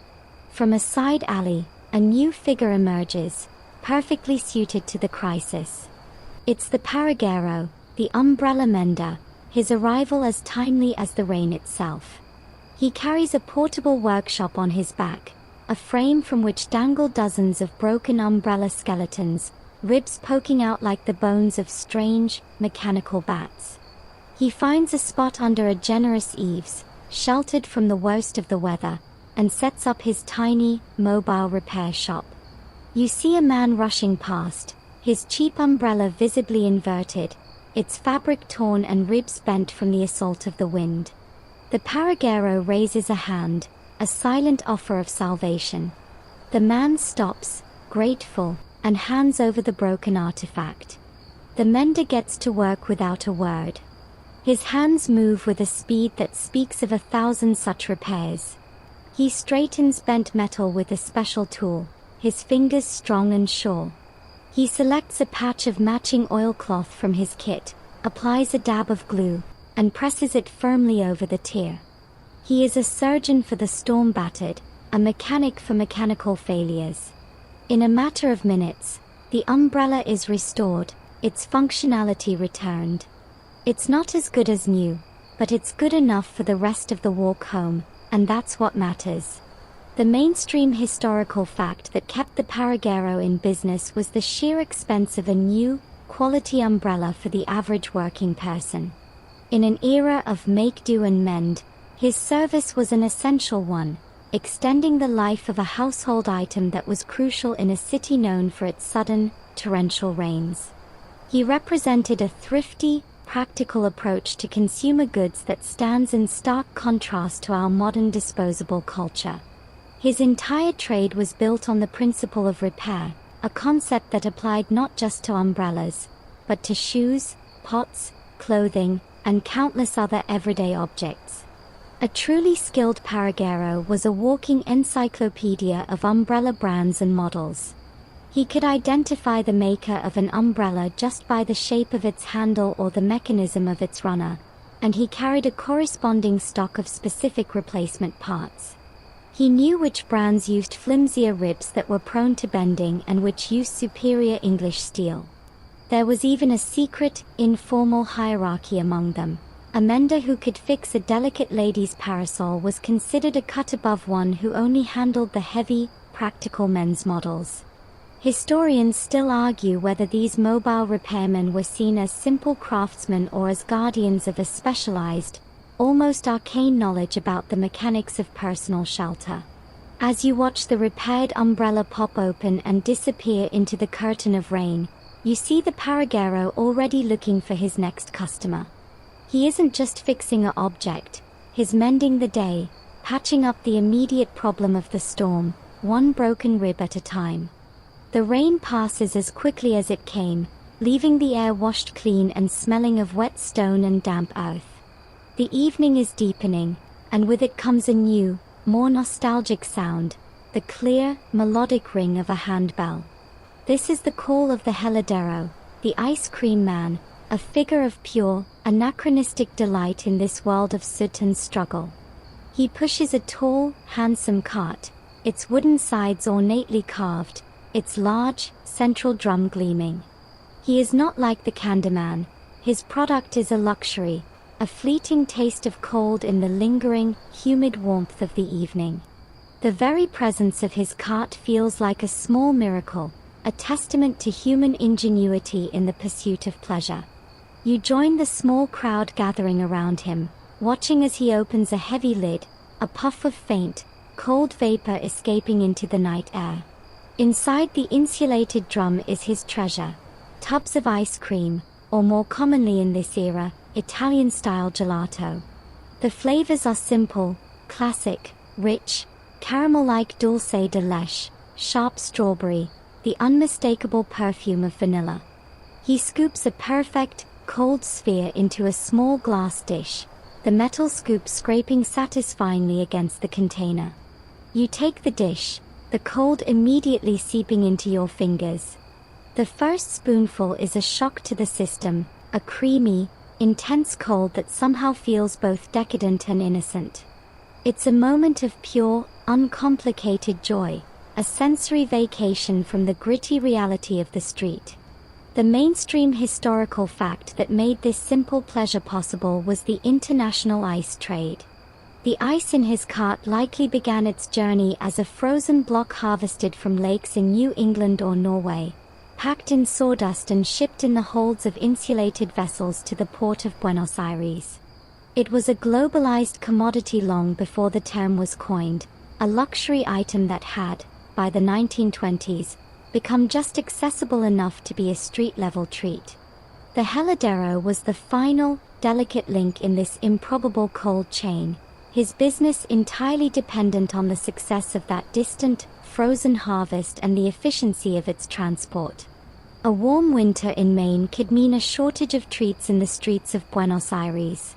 From a side alley, a new figure emerges, perfectly suited to the crisis. It's the pariguero, the umbrella mender, his arrival as timely as the rain itself. He carries a portable workshop on his back, a frame from which dangle dozens of broken umbrella skeletons, ribs poking out like the bones of strange, mechanical bats. He finds a spot under a generous eaves, sheltered from the worst of the weather, and sets up his tiny, mobile repair shop. You see a man rushing past, his cheap umbrella visibly inverted, its fabric torn and ribs bent from the assault of the wind. The pariguero raises a hand, a silent offer of salvation. The man stops, grateful, and hands over the broken artifact. The mender gets to work without a word. His hands move with a speed that speaks of 1,000 such repairs. He straightens bent metal with a special tool, his fingers strong and sure. He selects a patch of matching oilcloth from his kit, applies a dab of glue, and presses it firmly over the tear. He is a surgeon for the storm-battered, a mechanic for mechanical failures. In a matter of minutes, the umbrella is restored, its functionality returned. It's not as good as new, but it's good enough for the rest of the walk home, and that's what matters. The mainstream historical fact that kept the pariguero in business was the sheer expense of a new, quality umbrella for the average working person. In an era of make do and mend, His service was an essential one, extending the life of a household item that was crucial in a city known for its sudden, torrential rains. He represented a thrifty, practical approach to consumer goods that stands in stark contrast to our modern disposable culture. His entire trade was built on the principle of repair, a concept that applied not just to umbrellas, but to shoes, pots, clothing, and countless other everyday objects. A truly skilled paragero was a walking encyclopedia of umbrella brands and models. He could identify the maker of an umbrella just by the shape of its handle or the mechanism of its runner, and he carried a corresponding stock of specific replacement parts. He knew which brands used flimsier ribs that were prone to bending and which used superior English steel. There was even a secret, informal hierarchy among them. A mender who could fix a delicate lady's parasol was considered a cut above one who only handled the heavy, practical men's models. Historians still argue whether these mobile repairmen were seen as simple craftsmen or as guardians of a specialized, almost arcane knowledge about the mechanics of personal shelter. As you watch the repaired umbrella pop open and disappear into the curtain of rain, you see the paragero already looking for his next customer. He isn't just fixing an object, he's mending the day, patching up the immediate problem of the storm, one broken rib at a time. The rain passes as quickly as it came, leaving the air washed clean and smelling of wet stone and damp earth. The evening is deepening, and with it comes a new, more nostalgic sound, the clear, melodic ring of a handbell. This is the call of the heladero, the ice cream man, a figure of pure, anachronistic delight in this world of soot and struggle. He pushes a tall, handsome cart, its wooden sides ornately carved, its large, central drum gleaming. He is not like the candyman. His product is a luxury, a fleeting taste of cold in the lingering, humid warmth of the evening. The very presence of his cart feels like a small miracle, a testament to human ingenuity in the pursuit of pleasure. You join the small crowd gathering around him, watching as he opens a heavy lid, a puff of faint, cold vapor escaping into the night air. Inside the insulated drum is his treasure, tubs of ice cream, or more commonly in this era, Italian-style gelato. The flavors are simple, classic, rich, caramel-like dulce de leche, sharp strawberry, the unmistakable perfume of vanilla. He scoops a perfect, cold sphere into a small glass dish, the metal scoop scraping satisfyingly against the container. You take the dish, the cold immediately seeping into your fingers. The first spoonful is a shock to the system, a creamy, intense cold that somehow feels both decadent and innocent. It's a moment of pure, uncomplicated joy, a sensory vacation from the gritty reality of the street. The mainstream historical fact that made this simple pleasure possible was the international ice trade. The ice in his cart likely began its journey as a frozen block harvested from lakes in New England or Norway, packed in sawdust and shipped in the holds of insulated vessels to the port of Buenos Aires. It was a globalized commodity long before the term was coined, a luxury item that had, by the 1920s, become just accessible enough to be a street-level treat. The heladero was the final, delicate link in this improbable cold chain, his business entirely dependent on the success of that distant, frozen harvest and the efficiency of its transport. A warm winter in Maine could mean a shortage of treats in the streets of Buenos Aires.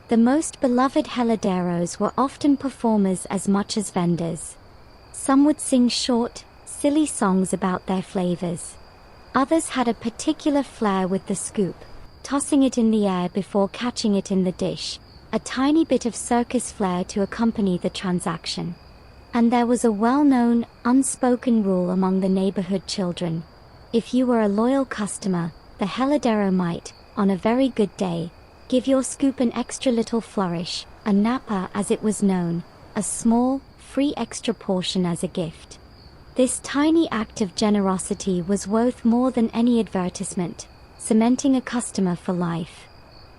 The most beloved heladeros were often performers as much as vendors. Some would sing short, silly songs about their flavors. Others had a particular flair with the scoop, tossing it in the air before catching it in the dish, a tiny bit of circus flair to accompany the transaction. And there was a well-known, unspoken rule among the neighborhood children. If you were a loyal customer, the heladero might, on a very good day, give your scoop an extra little flourish, a napa as it was known, a small, free extra portion as a gift. This tiny act of generosity was worth more than any advertisement, cementing a customer for life.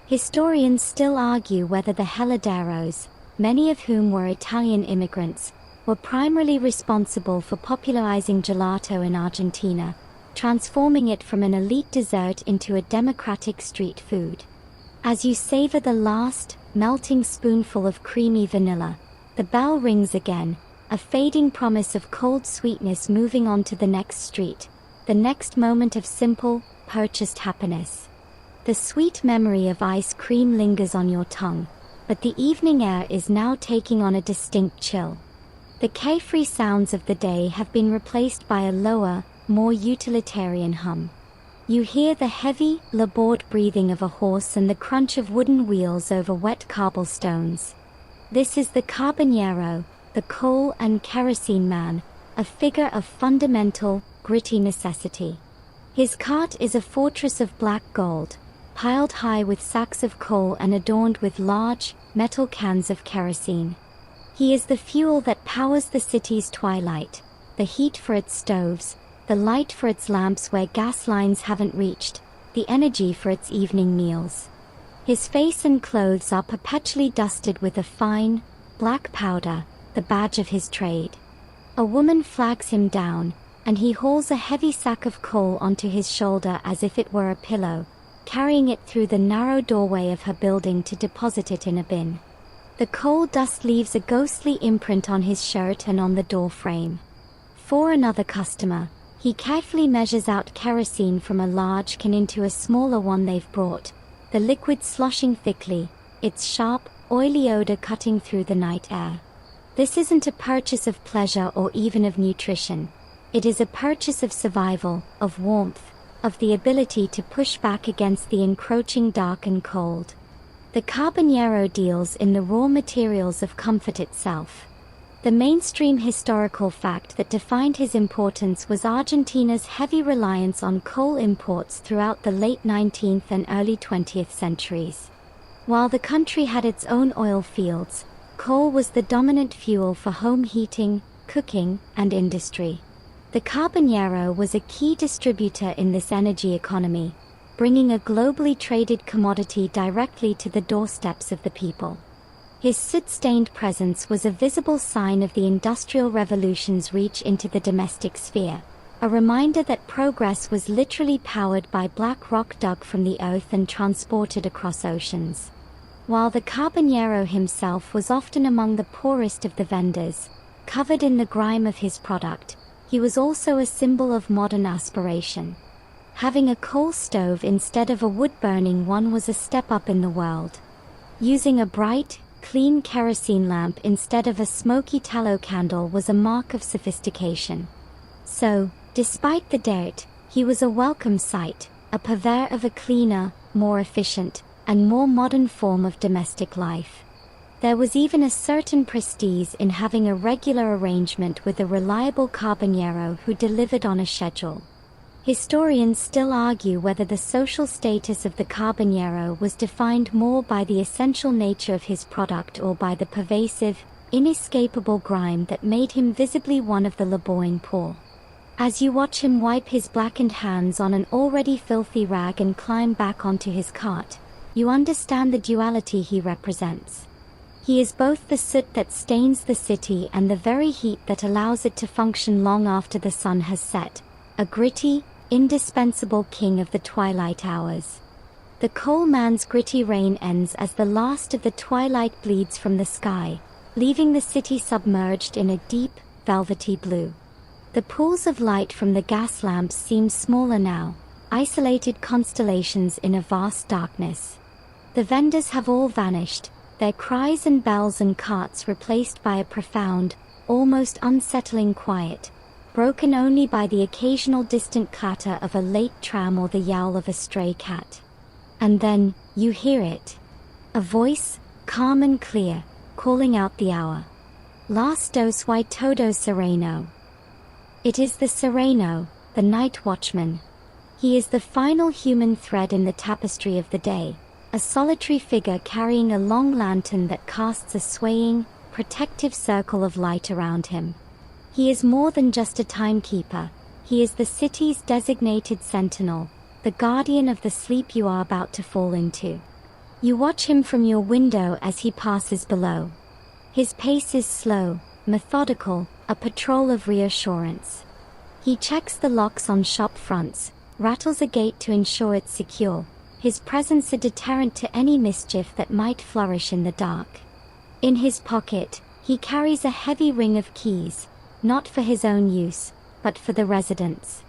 Historians still argue whether the heladeros, many of whom were Italian immigrants, were primarily responsible for popularizing gelato in Argentina, transforming it from an elite dessert into a democratic street food. As you savor the last, melting spoonful of creamy vanilla, the bell rings again, a fading promise of cold sweetness moving on to the next street, the next moment of simple, purchased happiness. The sweet memory of ice cream lingers on your tongue, but the evening air is now taking on a distinct chill. The carefree sounds of the day have been replaced by a lower, more utilitarian hum. You hear the heavy, labored breathing of a horse and the crunch of wooden wheels over wet cobblestones. This is the Carbonero, the coal and kerosene man, a figure of fundamental, gritty necessity. His cart is a fortress of black gold, piled high with sacks of coal and adorned with large, metal cans of kerosene. He is the fuel that powers the city's twilight, the heat for its stoves, the light for its lamps where gas lines haven't reached, the energy for its evening meals. His face and clothes are perpetually dusted with a fine, black powder, the badge of his trade. A woman flags him down, and he hauls a heavy sack of coal onto his shoulder as if it were a pillow, carrying it through the narrow doorway of her building to deposit it in a bin. The coal dust leaves a ghostly imprint on his shirt and on the door frame. For another customer, he carefully measures out kerosene from a large can into a smaller one they've brought, the liquid sloshing thickly, its sharp, oily odor cutting through the night air. This isn't a purchase of pleasure or even of nutrition. It is a purchase of survival, of warmth, of the ability to push back against the encroaching dark and cold. The Carbonero deals in the raw materials of comfort itself. The mainstream historical fact that defined his importance was Argentina's heavy reliance on coal imports throughout the late 19th and early 20th centuries. While the country had its own oil fields, coal was the dominant fuel for home heating, cooking, and industry. The Carbonero was a key distributor in this energy economy, bringing a globally traded commodity directly to the doorsteps of the people. His soot-stained presence was a visible sign of the Industrial Revolution's reach into the domestic sphere, a reminder that progress was literally powered by black rock dug from the earth and transported across oceans. While the Carbonero himself was often among the poorest of the vendors, covered in the grime of his product, he was also a symbol of modern aspiration. Having a coal stove instead of a wood-burning one was a step up in the world. Using a bright, clean kerosene lamp instead of a smoky tallow candle was a mark of sophistication. So, despite the dirt, he was a welcome sight, a purveyor of a cleaner, more efficient, and more modern form of domestic life. There was even a certain prestige in having a regular arrangement with a reliable Carbonero who delivered on a schedule. Historians still argue whether the social status of the Carbonero was defined more by the essential nature of his product or by the pervasive, inescapable grime that made him visibly one of the laboring poor. As you watch him wipe his blackened hands on an already filthy rag and climb back onto his cart, you understand the duality he represents. He is both the soot that stains the city and the very heat that allows it to function long after the sun has set, a gritty, indispensable king of the twilight hours. The coal man's gritty reign ends as the last of the twilight bleeds from the sky, leaving the city submerged in a deep, velvety blue. The pools of light from the gas lamps seem smaller now, isolated constellations in a vast darkness. The vendors have all vanished, their cries and bells and carts replaced by a profound, almost unsettling quiet, broken only by the occasional distant clatter of a late tram or the yowl of a stray cat. And then, you hear it. A voice, calm and clear, calling out the hour. Las dos y todo sereno. It is the sereno, the night watchman. He is the final human thread in the tapestry of the day, a solitary figure carrying a long lantern that casts a swaying, protective circle of light around him. He is more than just a timekeeper, he is the city's designated sentinel, the guardian of the sleep you are about to fall into. You watch him from your window as he passes below. His pace is slow, methodical, a patrol of reassurance. He checks the locks on shop fronts, rattles a gate to ensure it's secure, his presence a deterrent to any mischief that might flourish in the dark. In his pocket, he carries a heavy ring of keys, not for his own use, but for the residents.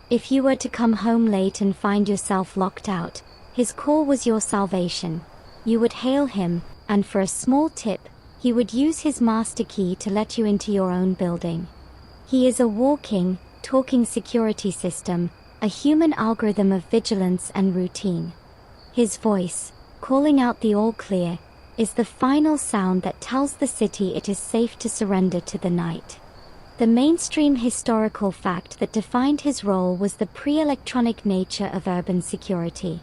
If you were to come home late and find yourself locked out, his call was your salvation. You would hail him, and for a small tip, he would use his master key to let you into your own building. He is a walking, talking security system, a human algorithm of vigilance and routine. His voice, calling out the all clear, is the final sound that tells the city it is safe to surrender to the night. The mainstream historical fact that defined his role was the pre-electronic nature of urban security.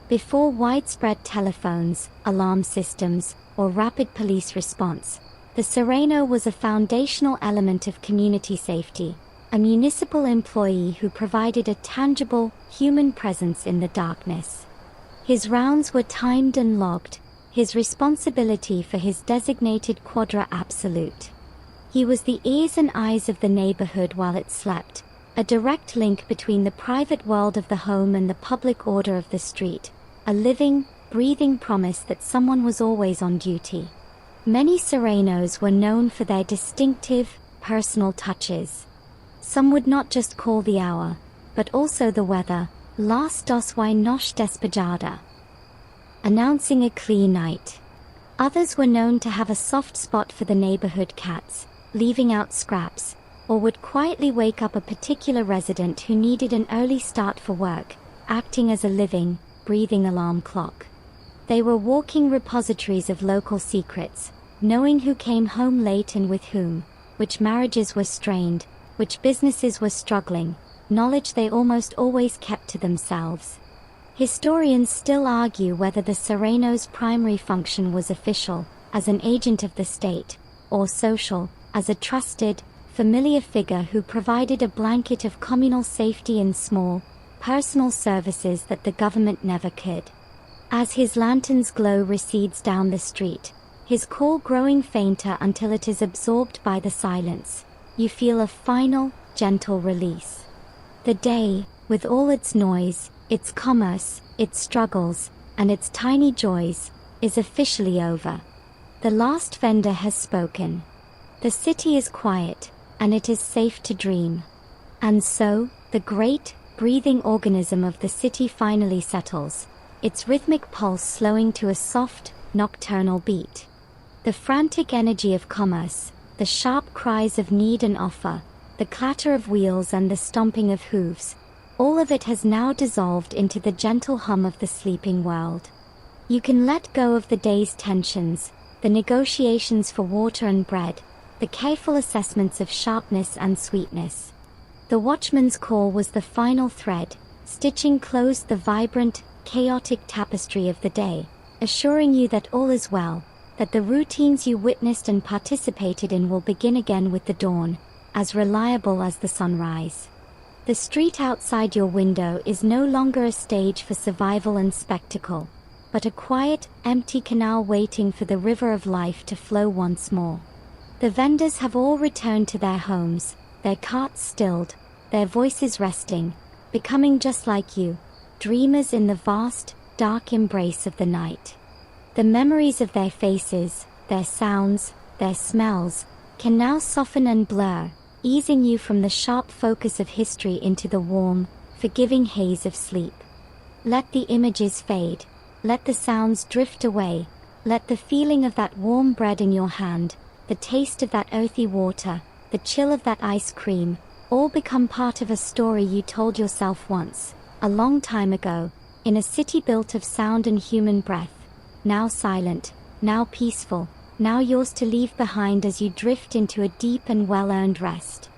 Before widespread telephones, alarm systems, or rapid police response, the Sereno was a foundational element of community safety, a municipal employee who provided a tangible, human presence in the darkness. His rounds were timed and logged, his responsibility for his designated quadra absolute. He was the ears and eyes of the neighborhood while it slept, a direct link between the private world of the home and the public order of the street, a living, breathing promise that someone was always on duty. Many Serenos were known for their distinctive, personal touches. Some would not just call the hour, but also the weather, las 2 y noche despejada, announcing a clear night. Others were known to have a soft spot for the neighborhood cats, leaving out scraps, or would quietly wake up a particular resident who needed an early start for work, acting as a living, breathing alarm clock. They were walking repositories of local secrets, knowing who came home late and with whom, which marriages were strained, which businesses were struggling, knowledge they almost always kept to themselves. Historians still argue whether the Sereno's primary function was official, as an agent of the state, or social, as a trusted, familiar figure who provided a blanket of communal safety and small, personal services that the government never could. As his lantern's glow recedes down the street, his call growing fainter until it is absorbed by the silence, you feel a final, gentle release. The day, with all its noise, its commerce, its struggles, and its tiny joys, is officially over. The last vendor has spoken. The city is quiet, and it is safe to dream. And so, the great, breathing organism of the city finally settles, its rhythmic pulse slowing to a soft, nocturnal beat. The frantic energy of commerce, the sharp cries of need and offer, the clatter of wheels and the stomping of hooves, all of it has now dissolved into the gentle hum of the sleeping world. You can let go of the day's tensions, the negotiations for water and bread, the careful assessments of sharpness and sweetness. The watchman's call was the final thread, stitching close the vibrant, chaotic tapestry of the day, assuring you that all is well, that the routines you witnessed and participated in will begin again with the dawn, as reliable as the sunrise. The street outside your window is no longer a stage for survival and spectacle, but a quiet, empty canal waiting for the river of life to flow once more. The vendors have all returned to their homes, their carts stilled, their voices resting, becoming just like you, dreamers in the vast, dark embrace of the night. The memories of their faces, their sounds, their smells, can now soften and blur, easing you from the sharp focus of history into the warm, forgiving haze of sleep. Let the images fade, let the sounds drift away, let the feeling of that warm bread in your hand, the taste of that earthy water, the chill of that ice cream, all become part of a story you told yourself once, a long time ago, in a city built of sound and human breath, now silent, now peaceful, now yours to leave behind as you drift into a deep and well-earned rest.